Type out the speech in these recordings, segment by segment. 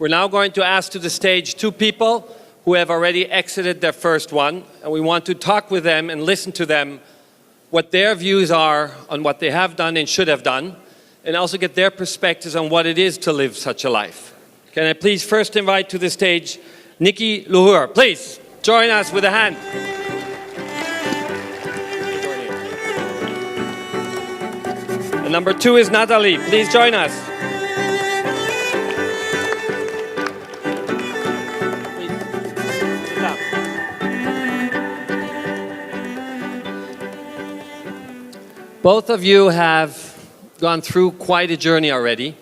We're now going to ask to the stage two people who have already exited their first one, and we want to talk with them and listen to them what their views are on what they have done and should have done, and also get their perspectives on what it is to live such a life. Can I please first invite to the stage Niki Luhur. Please join us with a hand. And number two is Natali. Please join us. Both of you have gone through quite a journey already.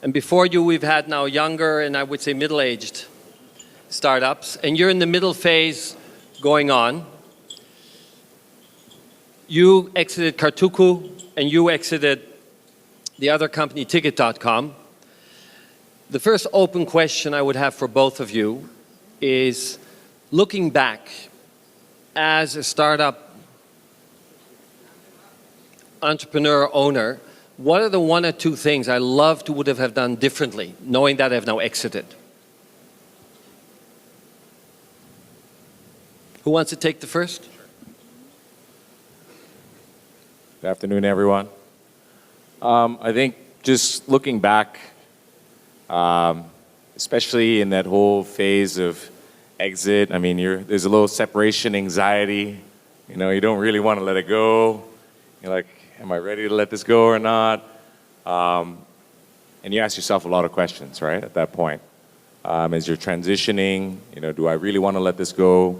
And before you, we've had now younger and I would say middle-aged startups. And you're in the middle phase going on. You exited Kartuku and you exited the other company, Ticket.com. The first open question I would have for both of you is, looking back as a startup entrepreneur, owner, what are the one or two things I would have done differently, knowing that I've now exited? Who wants to take the first? Good afternoon, everyone. I think just looking back, especially in that whole phase of exit, I mean, there's a little separation anxiety. You know, you don't really want to let it go. You're like, am I ready to let this go or not? And you ask yourself a lot of questions, right, at that point. As you're transitioning, you know, do I really want to let this go?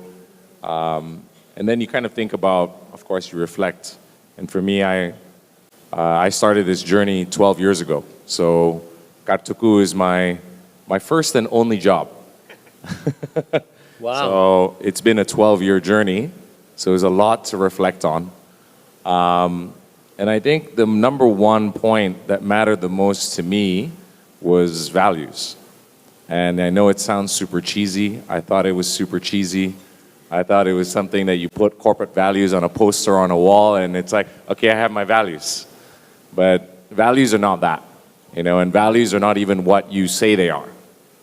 And then you kind of think about, of course, you reflect. And for me, I started this journey 12 years ago. So Kartuku is my first and only job. Wow. So it's been a 12-year journey. So there's a lot to reflect on. And I think the number one point that mattered the most to me was values. And I know it sounds super cheesy. I thought it was super cheesy. I thought it was something that you put corporate values on a poster on a wall and it's like, okay, I have my values. But values are not that, you know, and values are not even what you say they are.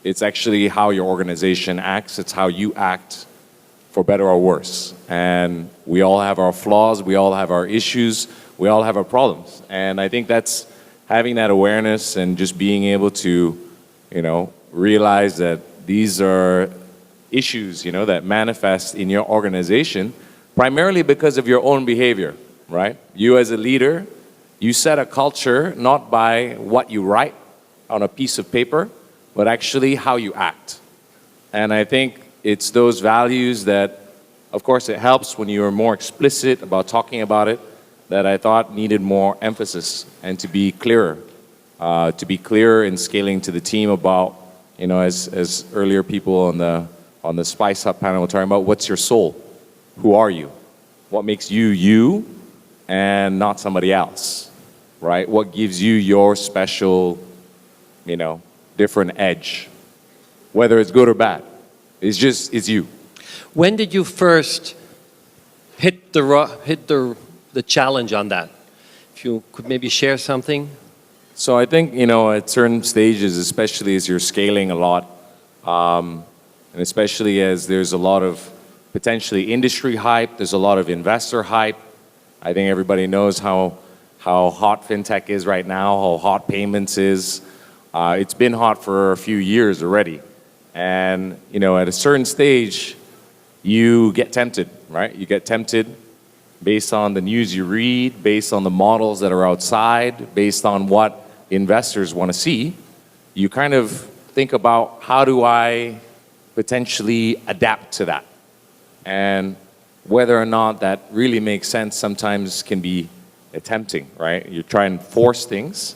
It's actually how your organization acts. It's how you act, for better or worse. And we all have our flaws. We all have our issues. We all have our problems. And I think that's having that awareness and just being able to, you know, realize that these are issues, you know, that manifest in your organization primarily because of your own behavior, right? You as a leader, you set a culture not by what you write on a piece of paper, but actually how you act. And I think it's those values that, of course, it helps when you are more explicit about talking about it, that I thought needed more emphasis and to be clearer in scaling to the team about, you know, as earlier people on the Spice Hub panel were talking about, what's your soul? Who are you? What makes you you and not somebody else, right? What gives you your special, you know, different edge, whether it's good or bad? It's you. When did you first hit the challenge on that? If you could maybe share something. So I think, you know, at certain stages, especially as you're scaling a lot, and especially as there's a lot of potentially industry hype, there's a lot of investor hype. I think everybody knows how hot fintech is right now, how hot payments is. It's been hot for a few years already. And, you know, at a certain stage, you get tempted, right? You get tempted based on the news you read, based on the models that are outside, based on what investors want to see. You kind of think about, how do I potentially adapt to that? And whether or not that really makes sense sometimes can be tempting, right? You try and force things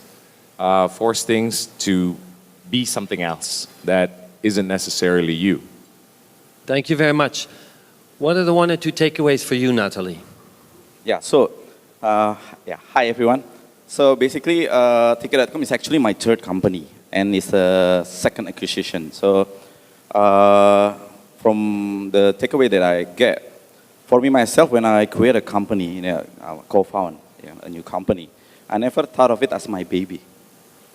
to be something else that isn't necessarily you. Thank you very much. What are the one or two takeaways for you, Natali? Yeah, so, hi everyone. So basically, Ticket.com is actually my third company and it's a second acquisition. So from the takeaway that I get, for me myself, when I create a company, you know, I co-found a new company, I never thought of it as my baby.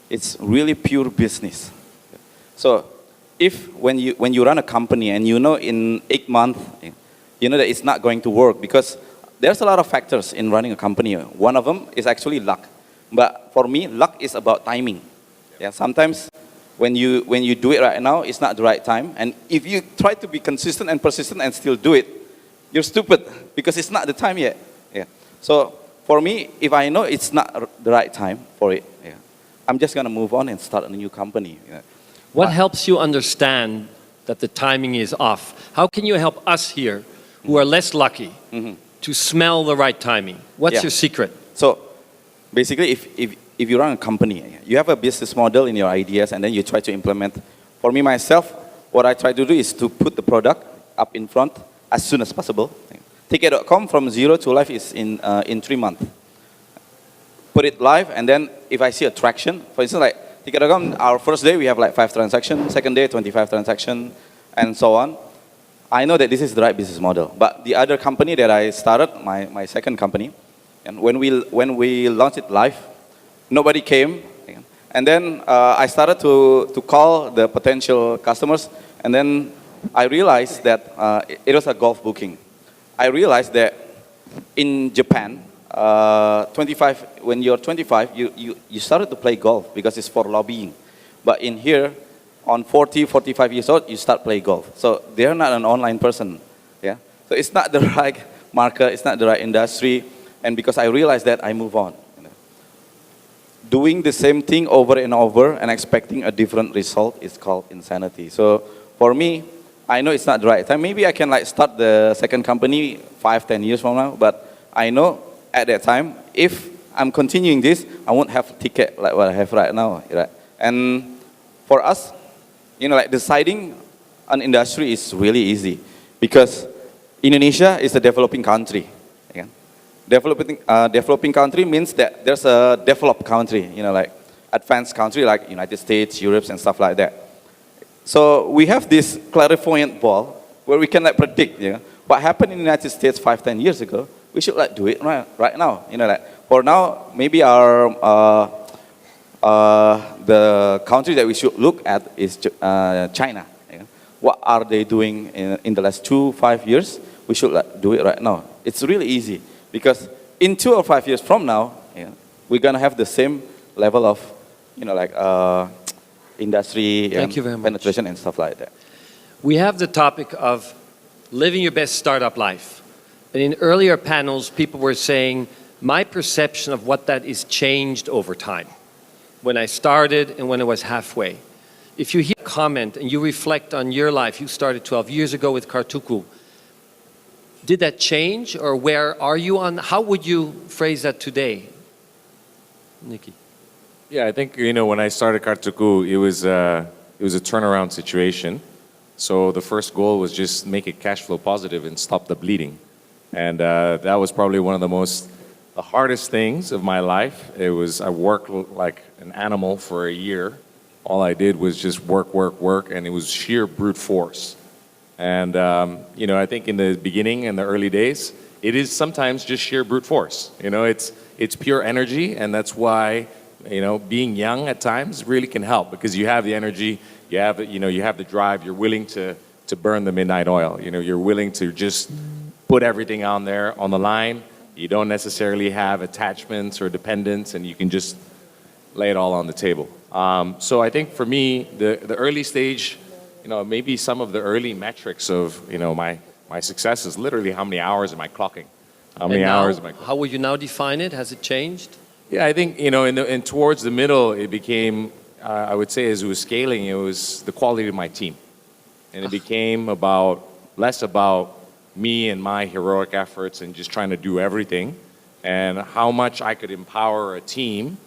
It's really pure business. So if when you run a company and you know in 8 months, you know that it's not going to work because there's a lot of factors in running a company. One of them is actually luck. But for me, luck is about timing. Yeah, sometimes when you do it right now, it's not the right time. And if you try to be consistent and persistent and still do it, you're stupid because it's not the time yet. Yeah. So for me, if I know it's not the right time for it, yeah, I'm just gonna move on and start a new company. Yeah. What helps you understand that the timing is off? How can you help us here, who are less lucky, to smell the right timing? What's your secret? So basically, if you run a company, you have a business model in your ideas, and then you try to implement. For me, myself, what I try to do is to put the product up in front as soon as possible. Ticket.com from 0 to live is in 3 months. Put it live, and then if I see a traction, for instance, like Ticket.com, our first day we have like 5 transactions, second day 25 transactions, and so on. I know that this is the right business model. But the other company that I started, my second company, and when we launched it live, nobody came. And then I started to call the potential customers, and then I realized that it was a golf booking. I realized that in Japan, 25, when you're 25, you started to play golf because it's for lobbying. But in here, on 40, 45 years old, you start playing golf. So they're not an online person. Yeah. So it's not the right market, it's not the right industry. And because I realized that, I move on. Doing the same thing over and over and expecting a different result is called insanity. So for me, I know it's not the right time. Maybe I can like start the second company 5, 10 years from now, but I know at that time, if I'm continuing this, I won't have a ticket like what I have right now. Right? And for us, like deciding an industry is really easy because Indonesia is a developing country. Yeah? Developing country means that there's a developed country, like advanced country like United States, Europe, and stuff like that. So we have this clairvoyant ball where we can like predict, what happened in the United States 5, 10 years ago. We should like do it right now. For now, maybe the country that we should look at is China. What are they doing in the last 2, 5 years? We should like do it right now. It's really easy because in 2 or 5 years from now, we're gonna have the same level of, industry and penetration and stuff like that. We have the topic of living your best startup life. And in earlier panels, people were saying, my perception of what that is changed over time. When I started and when I was halfway. If you hear a comment and you reflect on your life, you started 12 years ago with Kartuku. Did that change, or where are you on? How would you phrase that today, Niki? Yeah, I think when I started Kartuku, it was a turnaround situation. So the first goal was just make it cash flow positive and stop the bleeding, and that was probably one of the hardest things of my life. I worked like an animal for a year. All I did was just work, and it was sheer brute force. And I think in the beginning, in the early days, it is sometimes just sheer brute force. It's pure energy, and that's why being young at times really can help because you have the energy, you have the drive, you're willing to burn the midnight oil. You're willing to just put everything on there on the line. You don't necessarily have attachments or dependents, and you can just lay it all on the table. So I think for me, the early stage, maybe some of the early metrics of my success is literally how many hours am I clocking? How many hours am I clocking? How would you now define it? Has it changed? Yeah, I think and towards the middle, it became I would say as it was scaling, it was the quality of my team, and it became less about me and my heroic efforts and just trying to do everything, and how much I could empower a team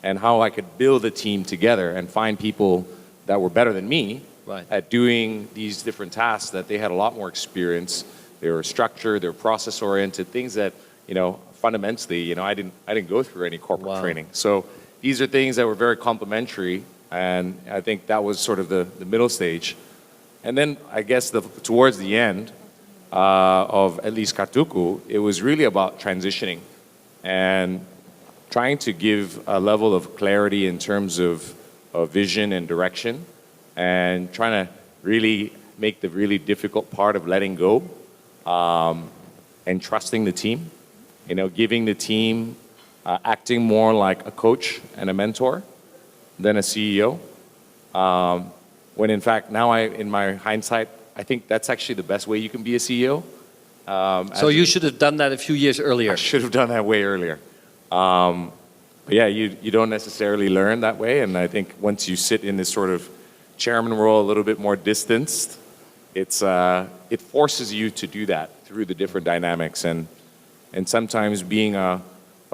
and how I could build a team together and find people that were better than me at doing these different tasks, that they had a lot more experience, they were structured, they were process oriented, things that fundamentally I didn't go through any corporate training. So these are things that were very complementary, and I think that was sort of the middle stage. And then I guess towards the end of at least Kartuku, it was really about transitioning and trying to give a level of clarity in terms of vision and direction, and trying to really make the really difficult part of letting go and trusting the team, giving the team, acting more like a coach and a mentor than a CEO. When in fact, now in my hindsight, I think that's actually the best way you can be a CEO. So you should have done that a few years earlier. I should have done that way earlier. But yeah, you don't necessarily learn that way. And I think once you sit in this sort of chairman role a little bit more distanced, it forces you to do that through the different dynamics. And sometimes being a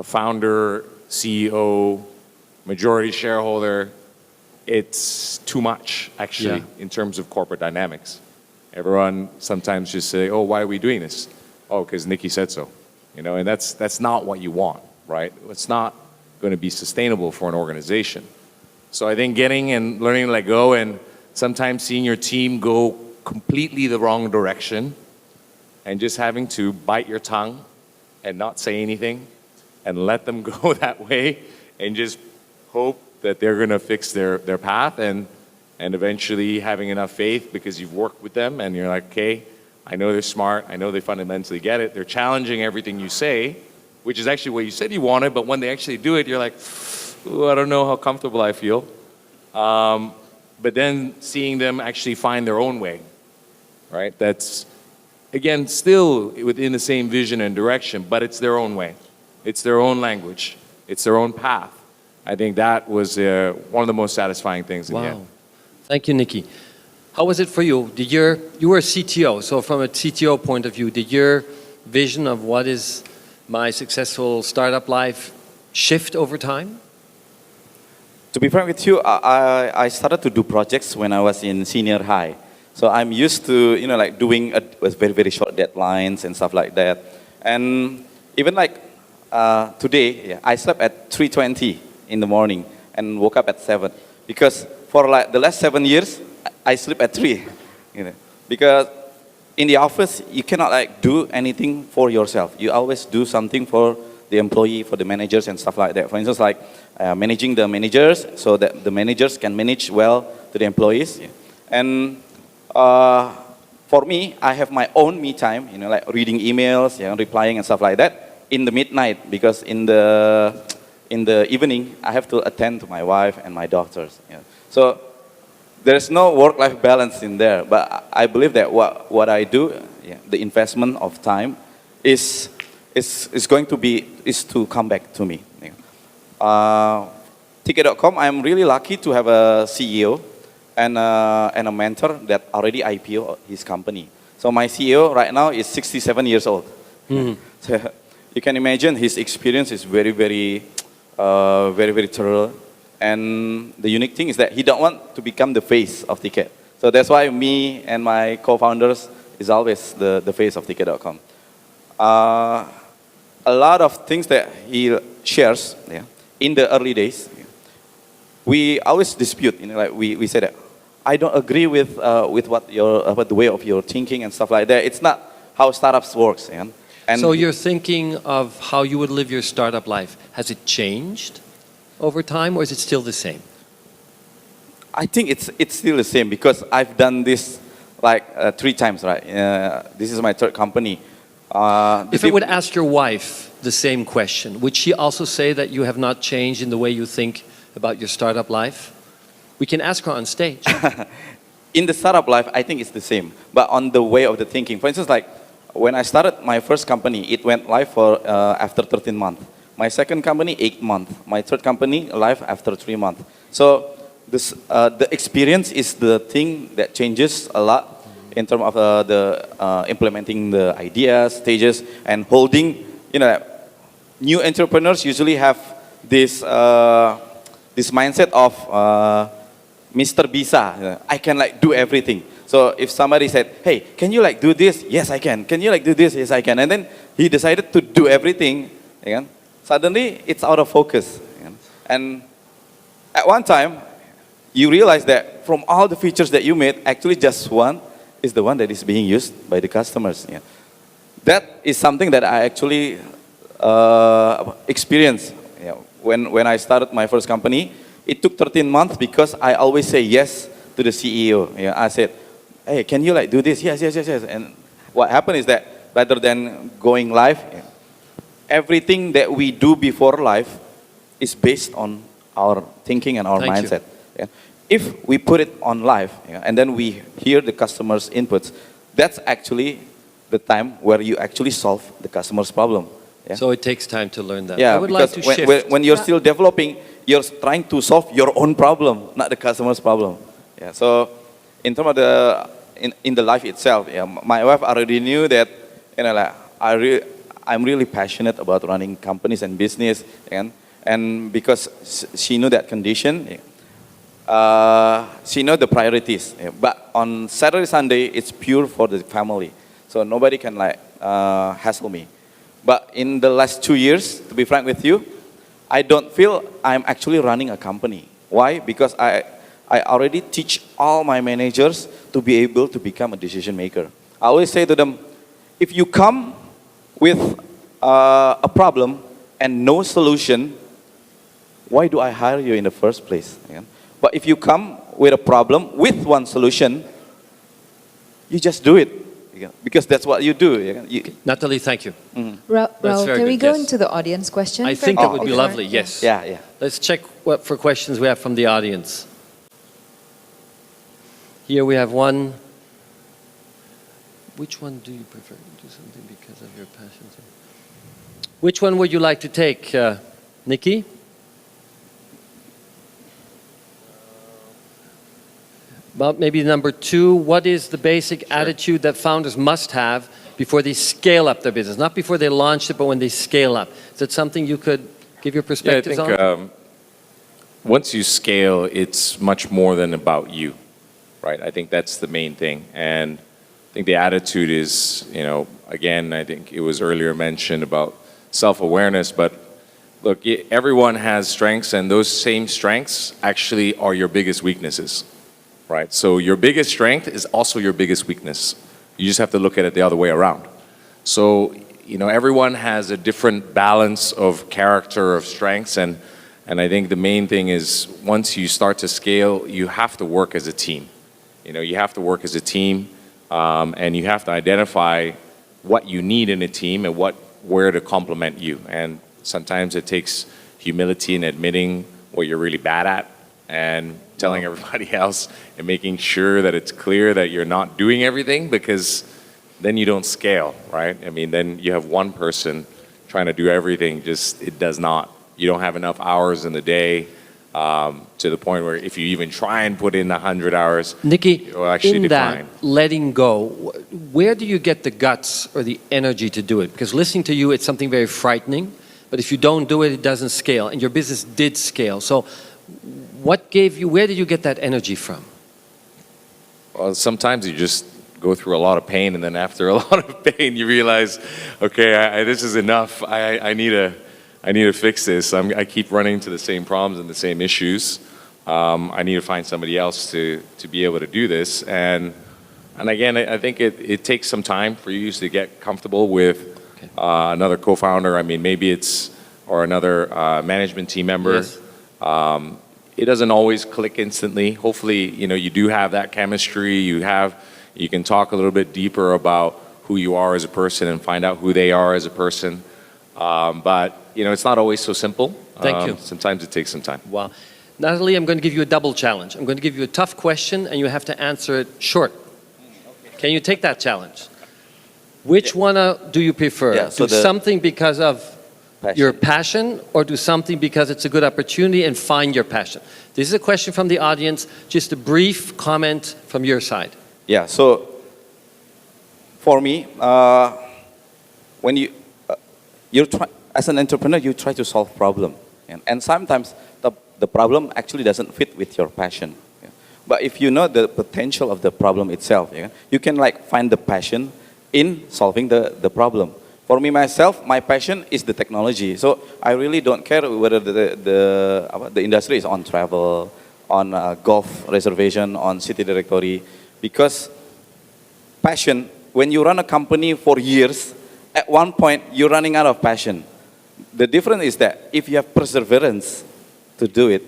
founder, CEO, majority shareholder, it's too much actually in terms of corporate dynamics. Everyone sometimes just say, oh, why are we doing this? Oh, because Niki said so. And that's not what you want, right? It's not going to be sustainable for an organization. So I think getting and learning to let go and sometimes seeing your team go completely the wrong direction and just having to bite your tongue and not say anything and let them go that way and just hope that they're going to fix their path and eventually having enough faith because you've worked with them and you're like, okay, I know they're smart, I know they fundamentally get it, they're challenging everything you say, which is actually what you said you wanted, but when they actually do it, you're like, ooh, I don't know how comfortable I feel. But then seeing them actually find their own way, right? That's, again, still within the same vision and direction, but it's their own way. It's their own language. It's their own path. I think that was one of the most satisfying things in the end. Thank you, Niki. How was it for you? You were a CTO, so from a CTO point of view, did your vision of what is my successful startup life shift over time? To be frank with you, I started to do projects when I was in senior high. So I'm used to, like doing with very, very short deadlines and stuff like that. And even like today, I slept at 3:20 in the morning and woke up at 7. Because for like the last 7 years, I sleep at 3. Because in the office, you cannot like do anything for yourself. You always do something for the employee, for the managers and stuff like that. For instance, like managing the managers so that the managers can manage well to the employees. And for me, I have my own me time, like reading emails, replying and stuff like that in the midnight because in the evening, I have to attend to my wife and my daughters. So there's no work-life balance in there, but I believe that what I do, the investment of time, is to come back to me. Ticket.com, I'm really lucky to have a CEO and a mentor that already IPO his company. So my CEO right now is 67 years old. So you can imagine his experience is very, very thorough. And the unique thing is that he don't want to become the face of Ticket. So that's why me and my co-founders is always the face of Ticket.com. A lot of things that he shares in the early days, we always dispute. Like we say that I don't agree with what about the way of your thinking and stuff like that. It's not how startups works. And so your thinking of how you would live your startup life, has it changed over time, or is it still the same? I think it's still the same because I've done this like 3 times, right? This is my 3rd company. If I would ask your wife the same question, would she also say that you have not changed in the way you think about your startup life? We can ask her on stage. In the startup life, I think it's the same, but on the way of the thinking. For instance, like when I started my first company, it went live for after 13 months. My second company, 8 months. My 3rd company, live after 3 months. So this, the experience is the thing that changes a lot in terms of implementing the ideas, stages, and holding. New entrepreneurs usually have this mindset of Mr. Bisa. I can like do everything. So if somebody said, hey, can you like do this? Yes, I can. Can you like do this? Yes, I can. And then he decided to do everything. Suddenly, it's out of focus. And at one time, you realize that from all the features that you made, actually just one is the one that is being used by the customers. That is something that I actually experienced. When I started my first company, it took 13 months because I always say yes to the CEO. I said, hey, can you like do this? Yes. And what happened is that rather than going live, everything that we do before live is based on our thinking and our Thank you. mindset. If we put it on live, and then we hear the customer's inputs, that's actually the time where you actually solve the customer's problem. So it takes time to learn that. Yeah, I would like because to shift. when you're still developing, you're trying to solve your own problem, not the customer's problem. Yeah, so in terms of the in the life itself, my wife already knew that, like I'm really passionate about running companies and business, and because she knew that condition, she know the priorities. But on Saturday, Sunday, it's pure for the family, so nobody can like hassle me. But in the last 2 years, to be frank with you, I don't feel I'm actually running a company. Why? Because I already teach all my managers to be able to become a decision maker. I always say to them, if you come with a problem and no solution, why do I hire you in the first place? But if you come with a problem with one solution, you just do it. Because that's what you do. Natali, thank you. Raul, very can we good, go yes. into the audience question? I think it would be before- lovely, yes. Yeah. Let's check what for questions we have from the audience. Here we have one. Which one do you prefer? Do something because of your passion. Which one would you like to take, Niki? Well, maybe number 2, what is the basic attitude that founders must have before they scale up their business? Not before they launch it, but when they scale up. Is that something you could give your perspectives I think on? once you scale, it's much more than about you, right? I think that's the main thing. And I think the attitude is, again, I think it was earlier mentioned about self-awareness, but look, everyone has strengths, and those same strengths actually are your biggest weaknesses. Right, so your biggest strength is also your biggest weakness. You just have to look at it the other way around. So, everyone has a different balance of character, of strengths, and I think the main thing is once you start to scale, you have to work as a team. You have to work as a team, and you have to identify what you need in a team and where to complement you. And sometimes it takes humility in admitting what you're really bad at, and telling everybody else and making sure that it's clear that you're not doing everything, because then you don't scale, right? I mean, then you have one person trying to do everything, it does not. You don't have enough hours in the day to the point where if you even try and put in 100 hours, Niki, it will actually in decline. that letting go, where do you get the guts or the energy to do it? Because listening to you, it's something very frightening, but if you don't do it, it doesn't scale, and your business did scale. So where did you get that energy from? Well, sometimes you just go through a lot of pain, and then after a lot of pain, you realize, okay, this is enough. I need to fix this. I keep running to the same problems and the same issues. I need to find somebody else to be able to do this. And again, I think it takes some time for you to get comfortable with another co-founder. I mean, maybe or another management team member. Yes. It doesn't always click instantly. Hopefully, you do have that chemistry. You can talk a little bit deeper about who you are as a person and find out who they are as a person. But it's not always so simple. Thank you. Sometimes it takes some time. Wow. Natali, I'm going to give you a double challenge. I'm going to give you a tough question, and you have to answer it short. Can you take that challenge? Which one do you prefer? Yeah, so do something because of your passion, or do something because it's a good opportunity and find your passion? This is a question from the audience, just a brief comment from your side. Yeah, so for me, when you're as an entrepreneur, you try to solve problem, and sometimes the problem actually doesn't fit with your passion. But if you know the potential of the problem itself, you can find the passion in solving the problem. For me, myself, my passion is the technology. So I really don't care whether the industry is on travel, on golf reservation, on city directory. Because passion, when you run a company for years, at one point, you're running out of passion. The difference is that if you have perseverance to do it,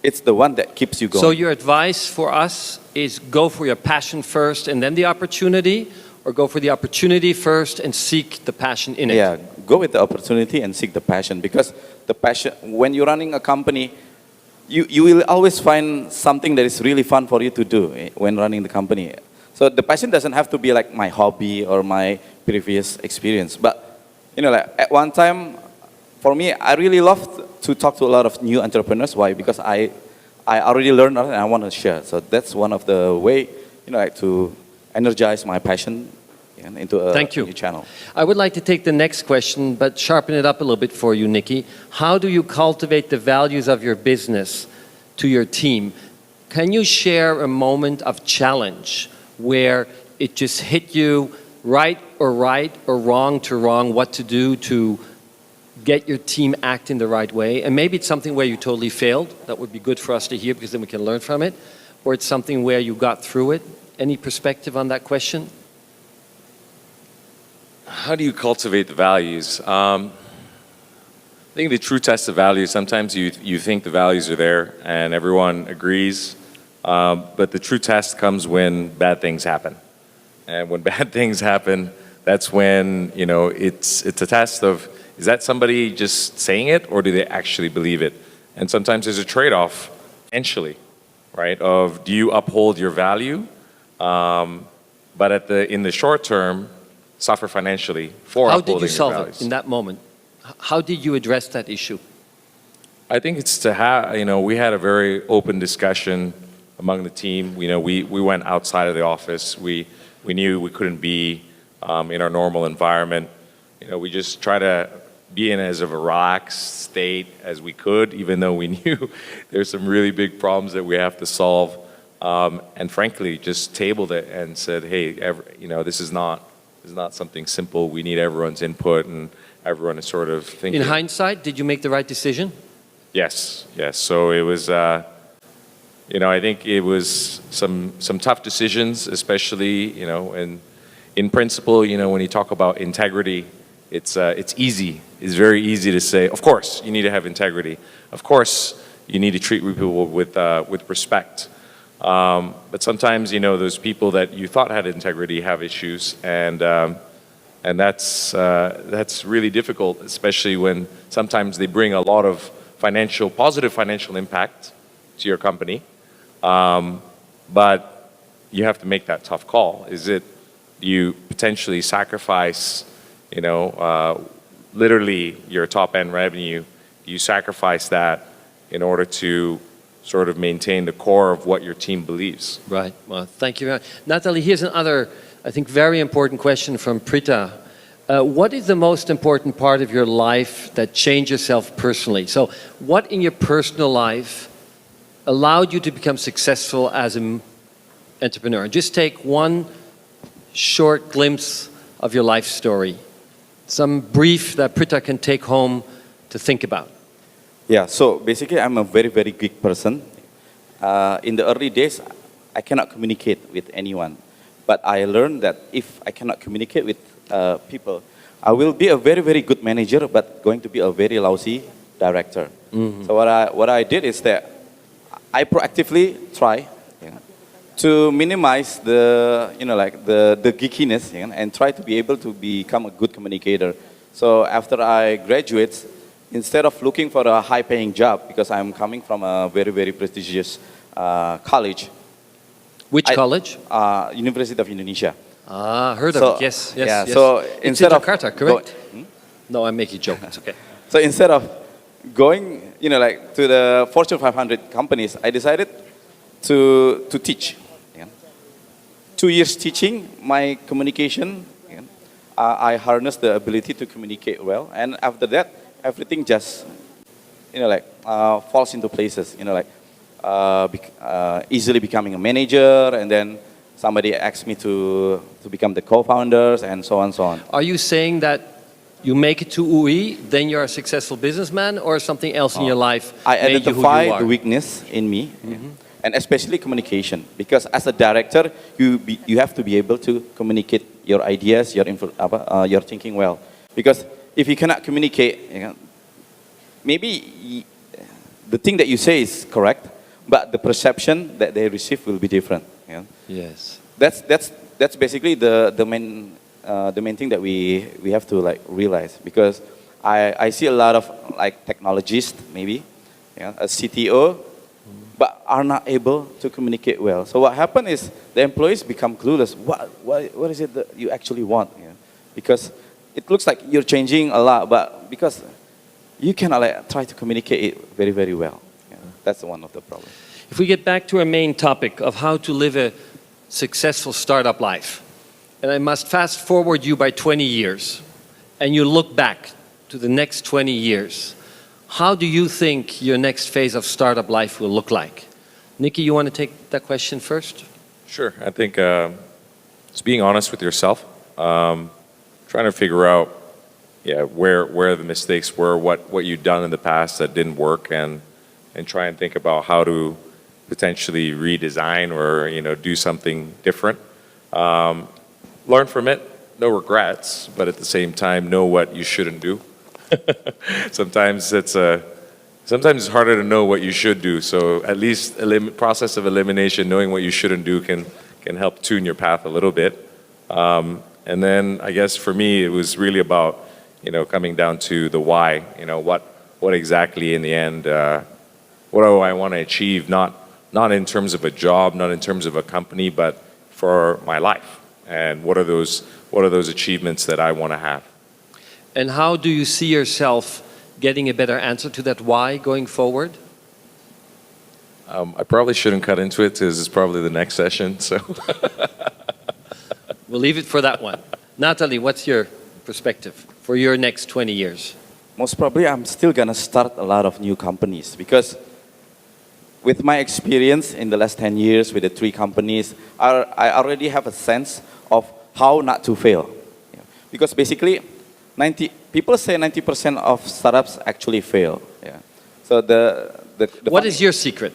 it's the one that keeps you going. So your advice for us is go for your passion first and then the opportunity, or go for the opportunity first and seek the passion in it? Yeah, go with the opportunity and seek the passion, because the passion, when you're running a company, you will always find something that is really fun for you to do when running the company. So the passion doesn't have to be like my hobby or my previous experience. But, like at one time, for me, I really loved to talk to a lot of new entrepreneurs. Why? Because I already learned and I want to share. So that's one of the way, like to energize my passion into a new channel. I would like to take the next question, but sharpen it up a little bit for you, Niki. How do you cultivate the values of your business to your team? Can you share a moment of challenge where it just hit you right or wrong to wrong, what to do to get your team acting the right way? And maybe it's something where you totally failed. That would be good for us to hear, because then we can learn from it. Or it's something where you got through it. Any perspective on that question? How do you cultivate the values? I think the true test of values, sometimes you think the values are there and everyone agrees, but the true test comes when bad things happen. And when bad things happen, that's when, it's a test of, is that somebody just saying it, or do they actually believe it? And sometimes there's a trade-off, potentially, right, of do you uphold your value, but in the short term, suffer financially for upholding your values. How did you solve it in that moment? How did you address that issue? I think it's to have, we had a very open discussion among the team. We went outside of the office. We knew we couldn't be in our normal environment. We just try to be in as of a relaxed state as we could, even though we knew there's some really big problems that we have to solve. And frankly, just tabled it and said, hey, this is not something simple. We need everyone's input, and everyone is sort of thinking. In hindsight, did you make the right decision? Yes. So it was, I think it was some tough decisions, especially, and in principle, when you talk about integrity, it's easy. It's very easy to say, of course, you need to have integrity. Of course, you need to treat people with respect. But sometimes, those people that you thought had integrity have issues, and that's really difficult, especially when sometimes they bring a lot of positive financial impact to your company. But you have to make that tough call. You potentially sacrifice, literally your top end revenue? You sacrifice that in order to sort of maintain the core of what your team believes. Right. Well, thank you very much. Natali, here's another, I think, very important question from Prita. What is the most important part of your life that changed yourself personally? So what in your personal life allowed you to become successful as an entrepreneur? Just take one short glimpse of your life story. Some brief that Prita can take home to think about. Yeah, so basically I'm a very, very geek person. In the early days, I cannot communicate with anyone. But I learned that if I cannot communicate with people, I will be a very, very good manager, but going to be a very lousy director. Mm-hmm. So what I did is that I proactively try to minimize the, the geekiness, and try to be able to become a good communicator. So after I graduate, instead of looking for a high-paying job, because I'm coming from a very, very prestigious college. Which college? University of Indonesia. Heard of it, yes. Yeah, so instead of Jakarta, correct? No, I'm making a joke, it's okay. So instead of going, to the Fortune 500 companies, I decided to teach. 2 years teaching, my communication, I harnessed the ability to communicate well, and after that, everything just, falls into places, easily becoming a manager, and then somebody asked me to become the co-founders, and so on and so on. Are you saying that you make it to UI, then you're a successful businessman, or something else in your life I made you who you identify are? the weakness in me, and especially communication, because as a director, you have to be able to communicate your ideas, your thinking well, because if you cannot communicate, maybe the thing that you say is correct, but the perception that they receive will be different. Yeah? Yes. That's basically the main thing that we have to like realize, because I see a lot of like technologists maybe, yeah, a CTO, but are not able to communicate well. So what happened is the employees become clueless. What is it that you actually want? Yeah? Because it looks like you're changing a lot, but because you cannot like try to communicate it very, very well. Yeah? That's one of the problems. If we get back to our main topic of how to live a successful startup life, and I must fast forward you by 20 years, and you look back to the next 20 years, how do you think your next phase of startup life will look like? Niki, you want to take that question first? Sure. I think it's being honest with yourself, trying to figure out, where the mistakes were, what you've done in the past that didn't work, and try and think about how to potentially redesign or do something different. Learn from it, no regrets, but at the same time know what you shouldn't do. Sometimes it's harder to know what you should do. So at least process of elimination, knowing what you shouldn't do, can help tune your path a little bit. And then I guess for me it was really about coming down to the why. What exactly in the end, what do I want to achieve? Not in terms of a job, not in terms of a company, but for my life. And what are those achievements that I want to have? And how do you see yourself getting a better answer to that why going forward? I probably shouldn't cut into it because it's probably the next session. So we'll leave it for that one. Natali, what's your perspective for your next 20 years? Most probably I'm still gonna start a lot of new companies, because with my experience in the last 10 years with the 3 companies, I already have a sense of how not to fail. Yeah. Because basically, people say 90% of startups actually fail. Yeah. So what is your secret?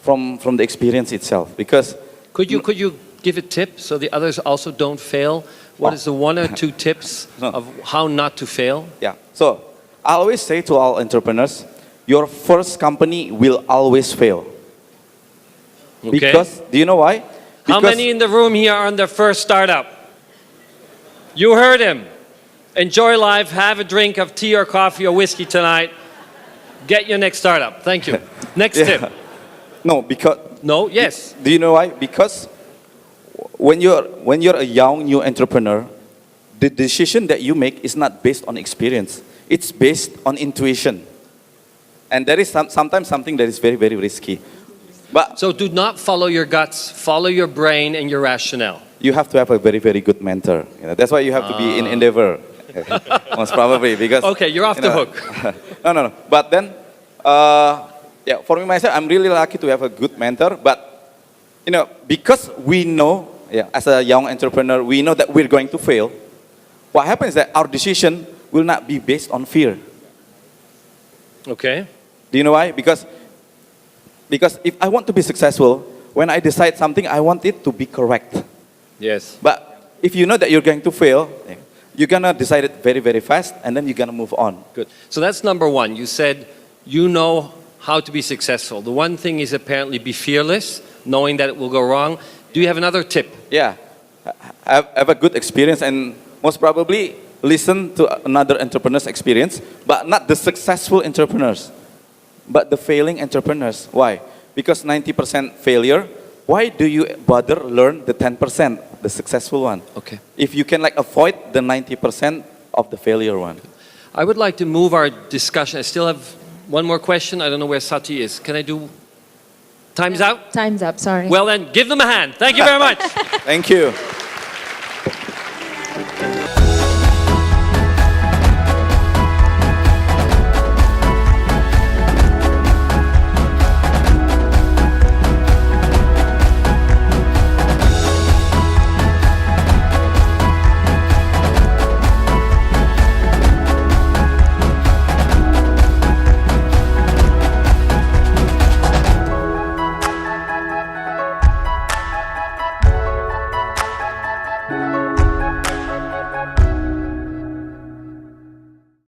From the experience itself, because could you give a tip so the others also don't fail? What is the 1 or 2 tips of how not to fail? Yeah. So I always say to all entrepreneurs, your first company will always fail. Okay. Because do you know why? How many in the room here are on their first startup? You heard him. Enjoy life, have a drink of tea or coffee or whiskey tonight. Get your next startup. Thank you. Next tip. No, because... No, yes. Do you know why? Because when you're a young new entrepreneur, the decision that you make is not based on experience. It's based on intuition. And that is sometimes something that is very, very risky. But so do not follow your guts, follow your brain and your rationale. You have to have a very, very good mentor. That's why you have to be in Endeavor. Most probably, because... Okay, you're off the hook. No. But then, for me myself, I'm really lucky to have a good mentor. But, because we know, as a young entrepreneur, we know that we're going to fail. What happens is that our decision will not be based on fear. Okay. Do you know why? Because if I want to be successful, when I decide something, I want it to be correct. Yes. But if you know that you're going to fail, you're going to decide it very, very fast, and then you're going to move on. Good. So that's number 1. You said you know how to be successful. The one thing is apparently be fearless, knowing that it will go wrong. Do you have another tip? Yeah. Have a good experience, and most probably listen to another entrepreneur's experience, but not the successful entrepreneurs, but the failing entrepreneurs. Why? Because 90% failure. Why do you bother learn the 10%, the successful one? Okay. If you can avoid the 90% of the failure one. I would like to move our discussion. I still have one more question. I don't know where Sati is. Can I do? Time's out? Time's up, sorry. Well then, give them a hand. Thank you very much. Thank you.